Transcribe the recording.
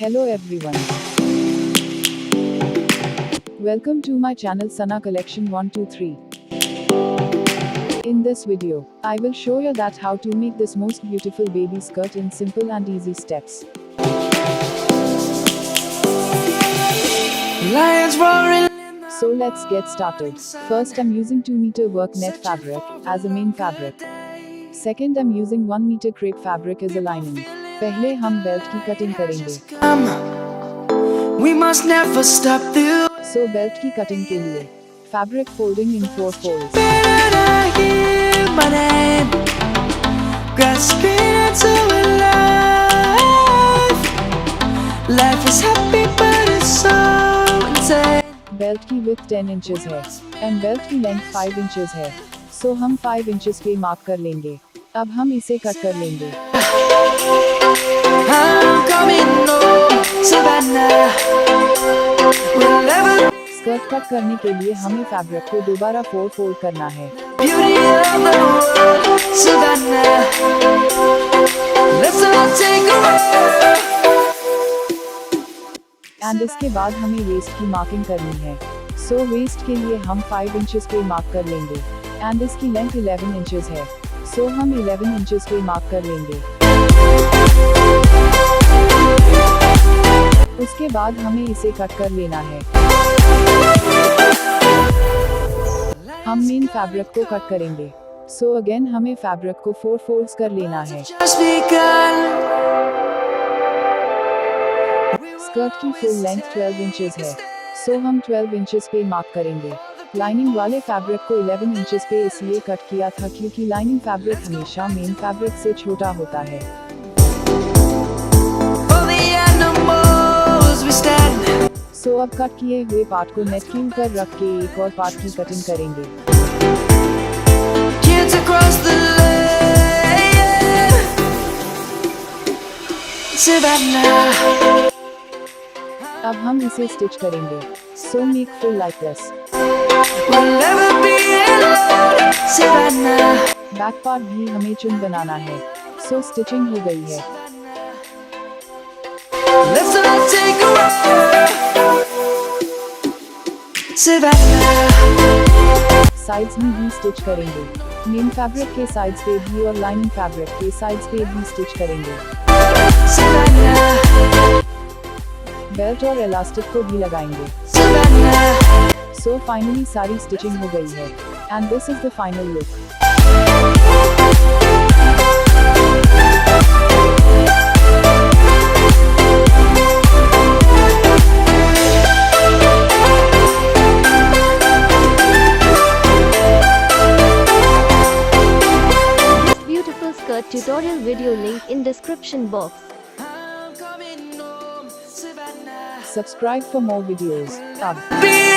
Hello everyone. Welcome to my channel Sana Collection 123. In this video, I will show you that how to make this most beautiful baby skirt in simple and easy steps. Lions roaring. So let's get started. First I'm using 2 meter work net fabric as a main fabric. Second I'm using 1 meter crepe fabric as a lining. पहले हम belt की cutting करेंगे. We must never stop the So belt की cutting के लिए fabric folding in 4 folds. better hear my name. Grasping into a life. Life is happy but it's so insane. Belt की width 10 inches है and belt की length 5 inches है. So हम 5 inches पे mark कर लेंगे. अब हम इसे कट कर लेंगे. I'm coming home, Savannah. We'll never skirt cut करने के लिए हमें फैब्रिक को दोबारा 4 फोल्ड करना है. beauty of the world, Savannah. Let's all take a walk. And इसके बाद हमें वेस्ट की मार्किंग करनी है. सो वेस्ट के लिए हम 5 इंचेस पे मार्क कर लेंगे एंड इसकी लेंथ 11 इंचेस है. सो हम 11 इंचेस पे मार्क कर लेंगे. उसके बाद हमें इसे कट कर लेना है. हम मेन फैब्रिक को कट करेंगे. सो अगेन हमें फैब्रिक को 4 फोल्ड्स कर लेना है. Just begun. स्कर्ट की फुल लेंथ 12 इंचेस है. सो हम 12 इंचेस पे मार्क करेंगे. लाइनिंग वाले फैब्रिक को 11 इंचेस पे इसलिए कट किया था क्योंकि लाइनिंग फैब्रिक हमेशा मेन फैब्रिक से छोटा होता है. For the animals we stand. सो अब कट किए हुए पार्ट को नेट के ऊपर रख के एक और पार्ट की कटिंग करेंगे. Kids across the land. Savannah. अब हम इसे स्टिच करेंगे. So make full like this. We'll never be alone. Savannah. Back part भी हमें चुन बनाना है. सो स्टिचिंग हो गई है. Let's all take a walk. Savannah. Sides में भी स्टिच करेंगे. मेन फैब्रिक के साइड्स पे भी और लाइनिंग फैब्रिक के साइड्स पे भी स्टिच करेंगे. Savannah. बेल्ट और इलास्टिक को भी लगाएंगे. Savannah. सो फाइनली सारी स्टिचिंग हो गई है and this is the final look. Beautiful skirt tutorial video link in description box. I'm coming home, Savannah. Subscribe for more videos. अब Be